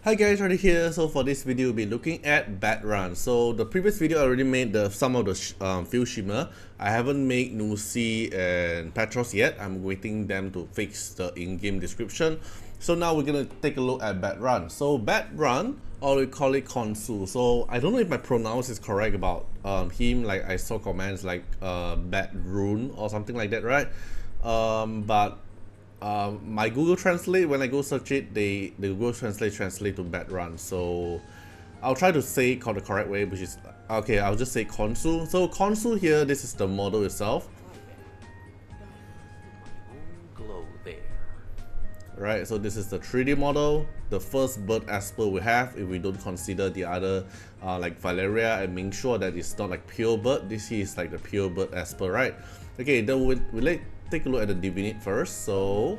Hi guys, Artiar here. So for this video, we'll be looking at Badrun. So the previous video I already made some of the field shimmer. I haven't made Nusi and Petros yet. I'm waiting them to fix the in-game description. So now we're gonna take a look at Badrun. So Badrun, or we call it Konsu. So I don't know if my pronounce is correct about him. Like I saw comments like Badrun or something like that, right? My Google Translate, when I go search it, the Google Translate to Badrun. So I'll try to say it the correct way, which is okay. I'll just say Konsu. So Konsu here, this is the model itself. Right, so this is the 3D model, the first bird Esper we have, if we don't consider the other like Valeria and make sure that it's not like pure bird. This is like the pure bird Esper, right? Okay, then we'll take a look at the Divinate first. So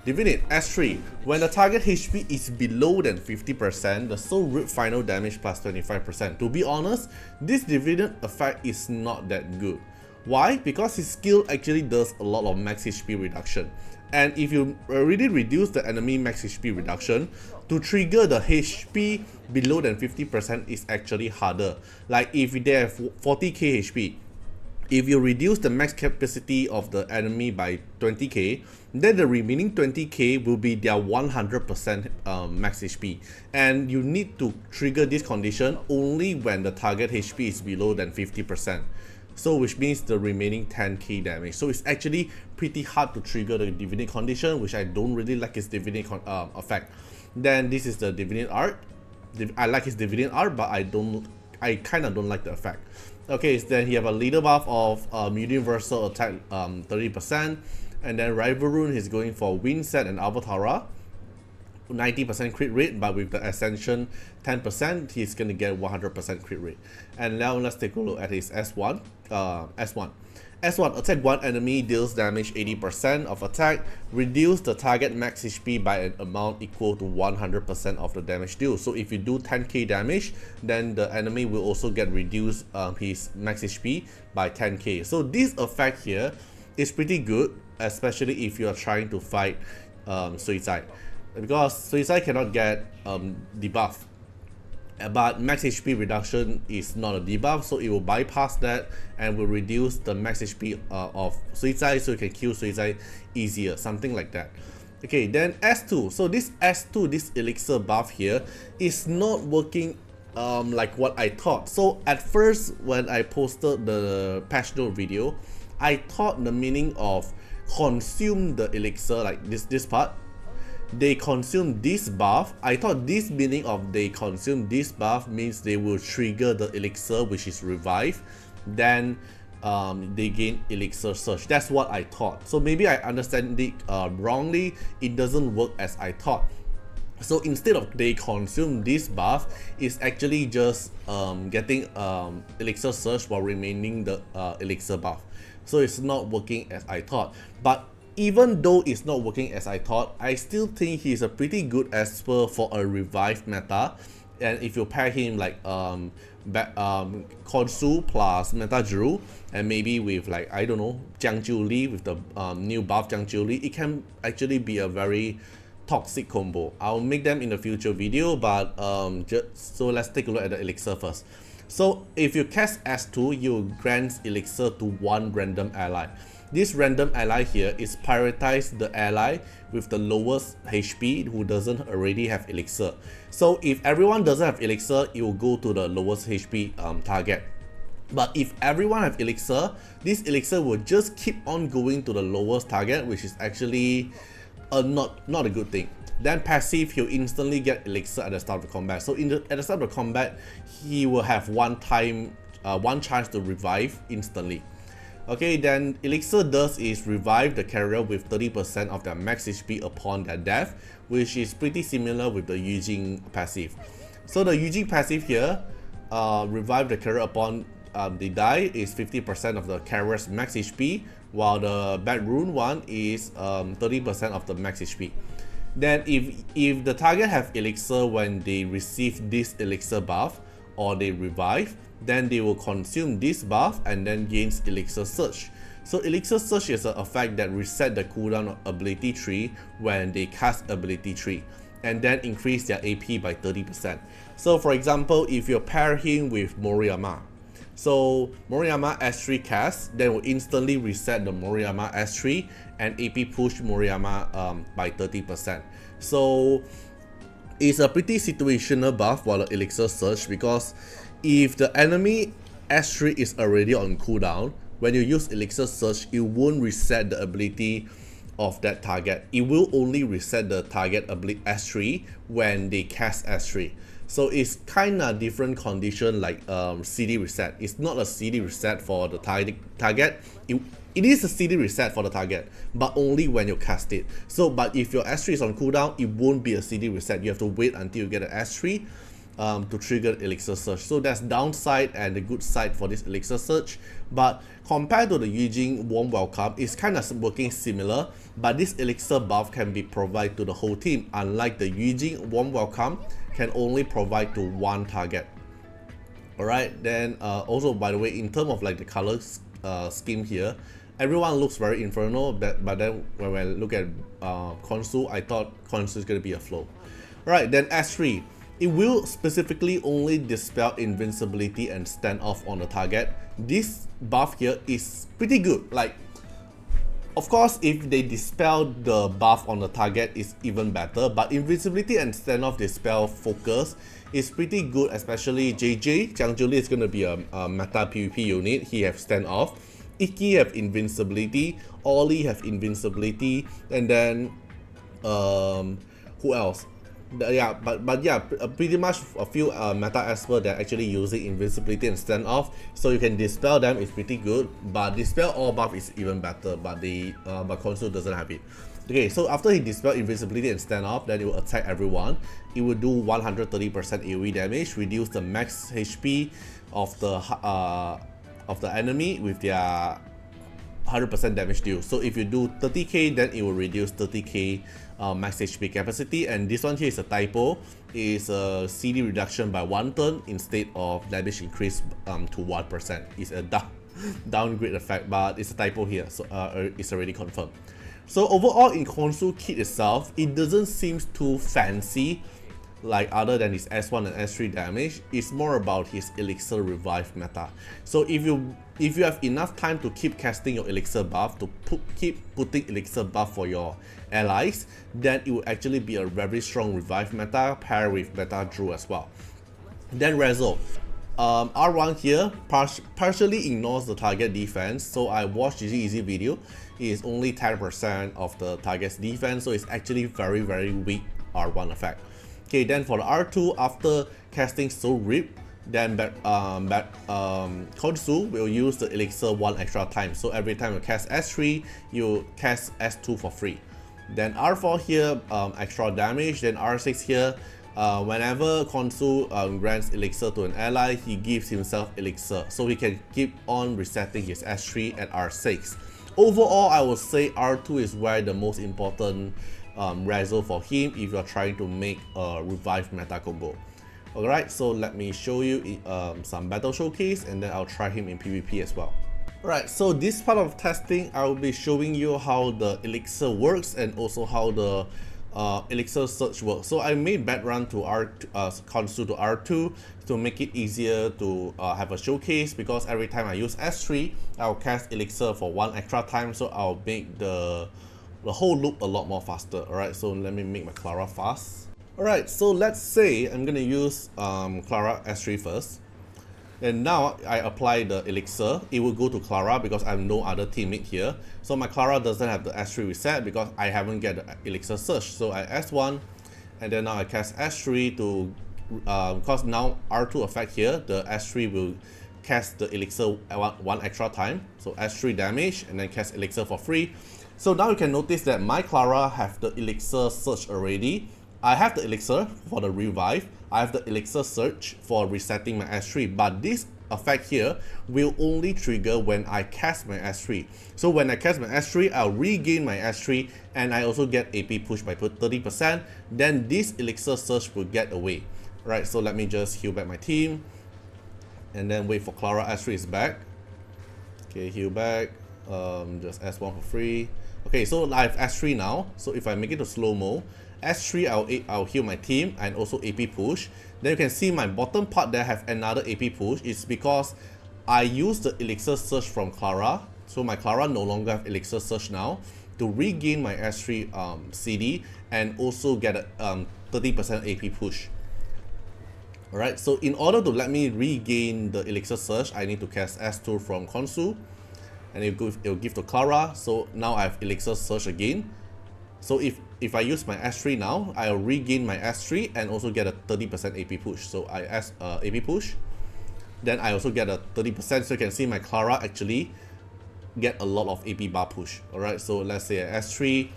Divinate S3, when the target HP is below than 50%, the soul root final damage plus 25%. To be honest, this Divinate effect is not that good. Why? Because his skill actually does a lot of max HP reduction. And if you already reduce the enemy max HP reduction, to trigger the HP below than 50% is actually harder. Like if they have 40k HP, if you reduce the max capacity of the enemy by 20k, then the remaining 20k will be their 100% max HP. And you need to trigger this condition only when the target HP is below than 50%. So which means the remaining 10k damage. So it's actually pretty hard to trigger the Divinate condition, which I don't really like his Divinate effect. Then this is the Divinate art. I like his Divinate art, but I kind of don't like the effect. Okay, so then he have a leader buff of universal attack 30%, and then Rival Rune he's going for Wind Set and Avatara, 90% crit rate, but with the Ascension 10%, he's gonna get 100% crit rate. And now let's take a look at his S1. S1, attack one enemy, deals damage 80% of attack, reduce the target max HP by an amount equal to 100% of the damage dealt. So if you do 10k damage, then the enemy will also get reduced his max HP by 10k. So this effect here is pretty good, especially if you are trying to fight Suicide, because Suicide cannot get debuff. But max HP reduction is not a debuff, so it will bypass that and will reduce the max HP of Suicide, so you can kill Suicide easier, something like that. Okay, then S2. So this S2, this Elixir buff here, is not working like what I thought. So at first, when I posted the patch note video, I thought the meaning of consume the Elixir, like this part, they consume this buff. I thought this meaning of they consume this buff means they will trigger the Elixir, which is revive, then they gain Elixir Surge. That's what I thought. So maybe I understand it wrongly. It doesn't work as I thought. So instead of they consume this buff, it's actually just getting Elixir Surge while remaining the Elixir buff. So it's not working as I thought. But even though it's not working as I thought, I still think he's a pretty good Esper for a revived meta. And if you pair him like Konsu plus Meta Drew, and maybe with like, I don't know, Jiangjiu Li with the new buff Jiangjiu Li, it can actually be a very toxic combo. I'll make them in a future video, but so let's take a look at the Elixir first. So if you cast S2, you grant Elixir to one random ally. This random ally here is prioritize the ally with the lowest HP who doesn't already have Elixir. So if everyone doesn't have Elixir, it will go to the lowest HP target. But if everyone have Elixir, this Elixir will just keep on going to the lowest target, which is actually not a good thing. Then passive, he'll instantly get Elixir at the start of the combat. So at the start of the combat, he will have one chance to revive instantly. Okay, then Elixir does is revive the carrier with 30% of their max HP upon their death, which is pretty similar with the Yujing passive. So the Yujing passive here, revive the carrier upon they die, is 50% of the carrier's max HP, while the Badrun one is 30% of the max HP. Then if the target have Elixir when they receive this Elixir buff or they revive, then they will consume this buff and then gains Elixir Surge. So Elixir Surge is an effect that reset the cooldown of ability tree when they cast ability tree. and then increase their AP by 30%. So for example, if you pair him with Moriyama, so Moriyama S3 cast, then will instantly reset the Moriyama S3 and AP push Moriyama by 30%. So it's a pretty situational buff while the Elixir Surge, because if the enemy S3 is already on cooldown, when you use Elixir Surge, it won't reset the ability of that target. It will only reset the target ability S3 when they cast S3. So it's kind of different condition like CD reset. It's not a CD reset for the target. It is a CD reset for the target, but only when you cast it. So, but if your S3 is on cooldown, it won't be a CD reset. You have to wait until you get an S3 to trigger Elixir Surge. So that's downside and the good side for this Elixir Surge. But compared to the Yujing Warm Welcome, it's kind of working similar, but this Elixir buff can be provided to the whole team, unlike the Yujing Warm Welcome can only provide to one target. Alright, then also by the way, in terms of like the color scheme here, everyone looks very Inferno, but then when I look at Khonsu, I thought Khonsu is going to be a flow. Alright, then S3. It will specifically only dispel invincibility and stand off on the target. This buff here is pretty good. Like, of course, if they dispel the buff on the target, is even better. But invincibility and standoff dispel focus is pretty good, especially JJ. Jiangzhuli is going to be a meta PvP unit. He have standoff. Iki have invincibility. Oli have invincibility. And then, who else? Yeah, but yeah, pretty much a few meta experts that are actually using invincibility and standoff, so you can dispel them. Is pretty good, but dispel all buff is even better. But the Khonsu doesn't have it. Okay, so after he dispel invincibility and standoff, then it will attack everyone. It will do 130% AoE damage, reduce the max HP of the enemy with their 100% damage deal. So if you do 30k, then it will reduce 30k max HP capacity. And this one here is a typo. It's a CD reduction by 1 turn instead of damage increase to 1%. It's a downgrade effect, but it's a typo here, so it's already confirmed. So overall, in Khonsu kit itself, it doesn't seem too fancy, like other than his S1 and S3 damage. It's more about his Elixir revive meta. So if you have enough time to keep casting your Elixir buff, to keep putting Elixir buff for your allies, then it will actually be a very strong revive meta paired with Beta Drew as well. Then Rezo. R1 here partially ignores the target defense, so I watched GG Easy video. It is only 10% of the target's defense, so it's actually very weak R1 effect. Okay, then for the R2, after casting Soul Rip, then Khonsu will use the Elixir 1 extra time. So every time you cast S3, you cast S2 for free. Then R4 here, extra damage. Then R6 here, whenever Khonsu grants Elixir to an ally, he gives himself Elixir. So he can keep on resetting his S3 at R6. Overall, I would say R2 is where the most important Rezo for him if you're trying to make a revive meta combo. Alright, so let me show you some battle showcase, and then I'll try him in PvP as well. Alright, so this part of testing, I will be showing you how the Elixir works and also how the Elixir Surge works. So I made Badrun to Khonsu to R2 to make it easier to have a showcase, because every time I use S3, I'll cast Elixir for 1 extra time, so I'll make the whole loop a lot more faster. Alright, so let me make my Clara fast. Alright, so let's say I'm gonna use Clara S3 first. And now I apply the Elixir, it will go to Clara because I have no other teammate here. So my Clara doesn't have the S3 reset because I haven't get the Elixir Surge. So I S1, and then now I cast S3 to, because now R2 effect here, the S3 will cast the Elixir 1 extra time. So S3 damage, and then cast Elixir for free. So now you can notice that my Clara have the Elixir Surge already. I have the Elixir for the revive, I have the Elixir Surge for resetting my S3, but this effect here will only trigger when I cast my S3. So when I cast my S3, I'll regain my S3, and I also get AP push by 30%, then this Elixir Surge will get away. Right, so let me just heal back my team, and then wait for Clara. S3 is back. Okay, heal back, just S1 for free. Okay, so I have S3 now, so if I make it to slow-mo, S3 I'll heal my team and also AP push. Then you can see my bottom part there have another AP push. It's because I use the Elixir Surge from Clara, so my Clara no longer have Elixir Surge now, to regain my S3 CD and also get a 30% AP push. Alright, so in order to let me regain the Elixir Surge, I need to cast S2 from Khonsu, and it'll give to Clara. So now I have Elixir Surge again. So if I use my S3 now, I'll regain my S3 and also get a 30% AP push. So I AP push, then I also get a 30%. So you can see my Clara actually get a lot of AP bar push. Alright, so let's say I S3,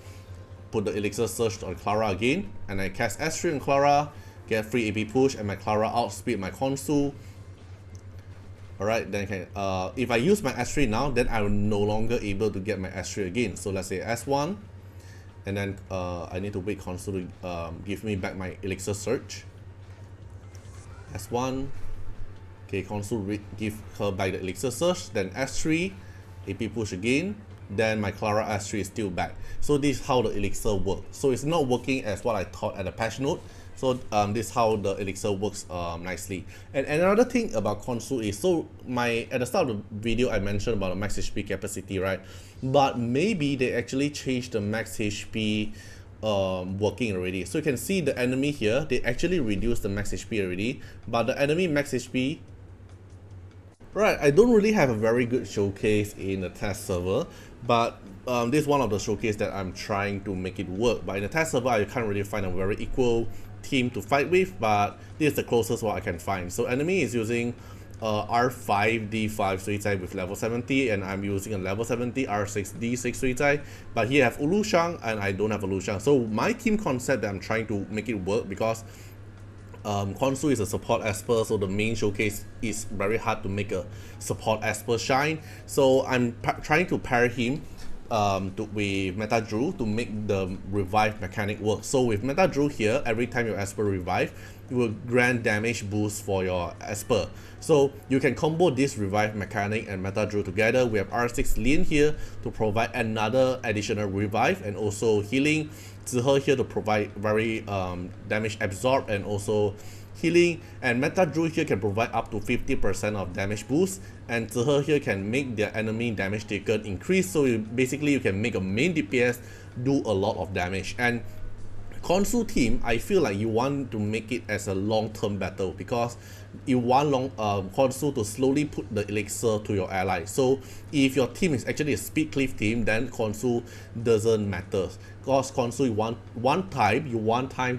put the Elixir Surge on Clara again, and I cast S3 on Clara, get free AP push, and my Clara outspeed my Khonsu. Alright, then if I use my S3 now, then I'm no longer able to get my S3 again. So let's say S1, and then I need to wait Khonsu to give me back my Elixir Surge. S1, okay, Khonsu give her back the Elixir Surge, then S3, AP push again, then my Clara S3 is still back. So this is how the Elixir works. So it's not working as what I thought at the patch note. So this is how the Elixir works nicely. And another thing about Khonsu is, so at the start of the video I mentioned about the max HP capacity, right? But maybe they actually changed the max HP working already. So you can see the enemy here, they actually reduced the max HP already, but the enemy max HP, right, I don't really have a very good showcase in the test server, but this is one of the showcase that I'm trying to make it work. But in the test server, I can't really find a very equal team to fight with, but this is the closest one I can find. So enemy is using R5 D5 Suicide with level 70, and I'm using a level 70 R6 D6 Suicide, but here I have Ulu Shang and I don't have Ulu Shang. So my team concept that I'm trying to make it work, because Khonsu is a support Esper, so the main showcase is very hard to make a support Esper shine. So I'm trying to pair him with Meta Drew to make the revive mechanic work. So with Meta Drew here, every time your Esper revive, it will grant damage boost for your Esper. So you can combo this revive mechanic and Meta Drew together. We have R6 Lin here to provide another additional revive and also healing. Zihe here to provide very damage absorb and also healing, and Meta Drew here can provide up to 50% of damage boost, and Zihe here can make their enemy damage taken increase. So basically you can make a main DPS do a lot of damage. And Khonsu team, I feel like you want to make it as a long-term battle, because you want Khonsu to slowly put the elixir to your ally. So if your team is actually a speed cliff team, then Khonsu doesn't matter, because Khonsu you want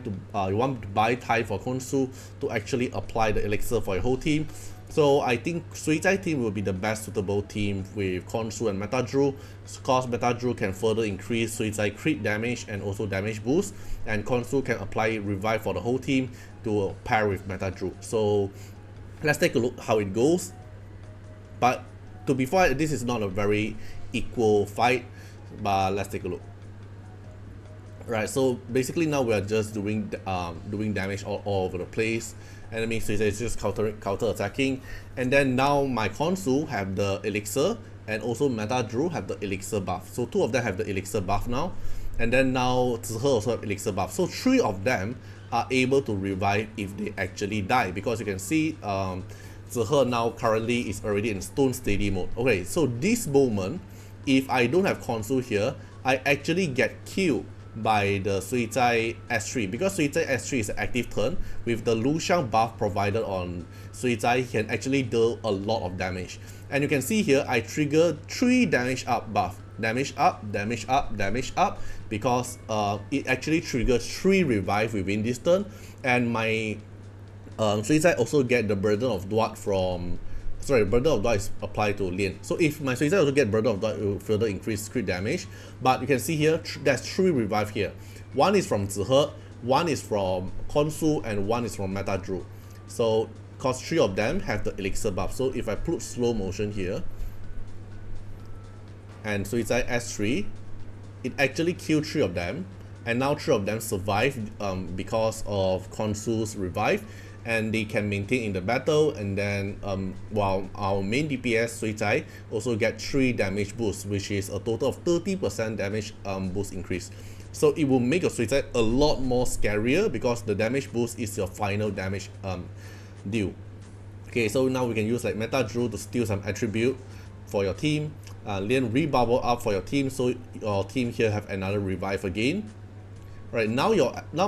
to buy time for Khonsu to actually apply the elixir for your whole team. So I think Suicide team will be the best suitable team with Khonsu and Meta Drew, because Meta Drew can further increase Suicide crit damage and also damage boost, and Khonsu can apply revive for the whole team to pair with Meta Drew. So let's take a look how it goes. But to be fair, this is not a very equal fight, but let's take a look. Right, so basically now we are just doing damage all over the place. Enemy Suicide is just counter attacking, and then now my Khonsu have the elixir and also Meta Drew have the elixir buff. So two of them have the elixir buff now, and then now Zihe also have elixir buff. So three of them are able to revive if they actually die, because you can see Zihe now currently is already in stone steady mode. Okay, so this moment, if I don't have Khonsu here, I actually get killed by the Suicide S3, because Suicide S3 is an active turn. With the Lu Shang buff provided on Suicide, he can actually deal a lot of damage. And you can see here, I trigger 3 damage up buff. Damage up, damage up, damage up, because it actually triggers 3 revive within this turn. And my Suicide also get the Burden of Dwat from... Sorry, Burden of Dwat is applied to Lien. So if my Suicide also get Burden of Dwat, it will further increase crit damage. But you can see here, there's 3 revive here. One is from Zihe, one is from Khonsu, and one is from Meta Drew. So, cause 3 of them have the elixir buff. So if I put slow motion here, and Suicide S3, it actually killed 3 of them. And now 3 of them survived because of Khonsu's revive, and they can maintain in the battle. And then while our main DPS Suicide also get 3 damage boost, which is a total of 30% damage boost increase. So it will make your Suicide a lot more scarier because the damage boost is your final damage deal. Okay, so now we can use like Meta Drew to steal some attribute for your team. Then rebubble up for your team, so your team here have another revive again. Right, now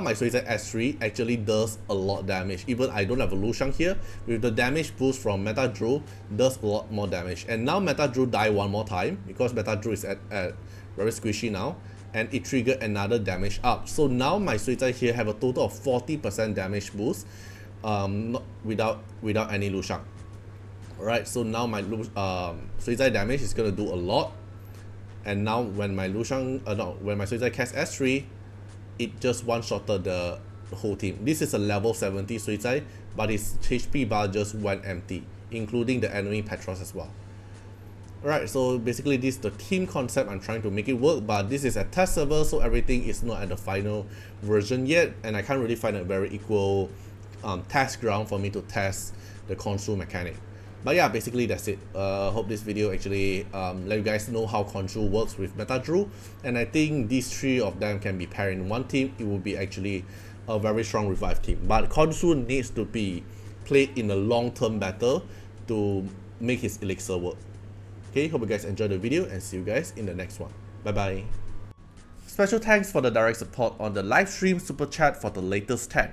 my Suicide S3 actually does a lot damage. Even I don't have a Lu Shang here, with the damage boost from Meta Drew does a lot more damage. And now Meta Drew die one more time because Meta Drew is at very squishy now, and it triggered another damage up. So now my Suicide here have a total of 40% damage boost, without any Lu Shang. Alright, so now my Suicide damage is gonna do a lot. And now when my when my Suicide cast S3, it just one-shotted the whole team. This is a level 70 Suicide, but its HP bar just went empty, including the enemy Petros as well. Alright, so basically this is the team concept. I'm trying to make it work, but this is a test server, so everything is not at the final version yet, and I can't really find a very equal test ground for me to test the control mechanic. But yeah, basically that's it. Hope this video actually let you guys know how control works with Meta Drew, and I think these three of them can be paired in one team. It will be actually a very strong revive team, but Consul needs to be played in a long-term battle to make his Elixir work. Okay, hope you guys enjoyed the video and see you guys in the next one. Bye bye. Special thanks for the direct support on the live stream super chat for the latest tag.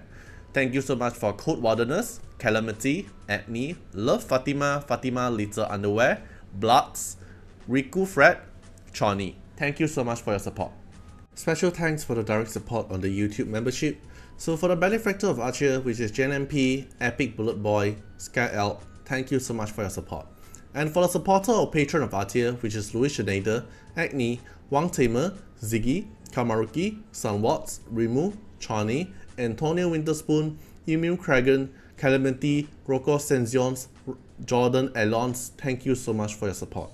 Thank you so much for Code Wilderness, Calamity, Acne, Love Fatima, Fatima Little Underwear, Bloods, Riku Fred, Chani. Thank you so much for your support. Special thanks for the direct support on the YouTube membership. So for the benefactor of Artiar, which is Jen MP, Epic Bullet Boy, Sky Elk, thank you so much for your support. And for the supporter or patron of Artiar, which is Louis Shenada, Acne, Wang Tamer, Ziggy, Kamaruki, Sunwatts, Rimu, Chani, Antonio Winterspoon, Immune Kragan, Calamity, Rocco Senzions, Jordan Alons, thank you so much for your support.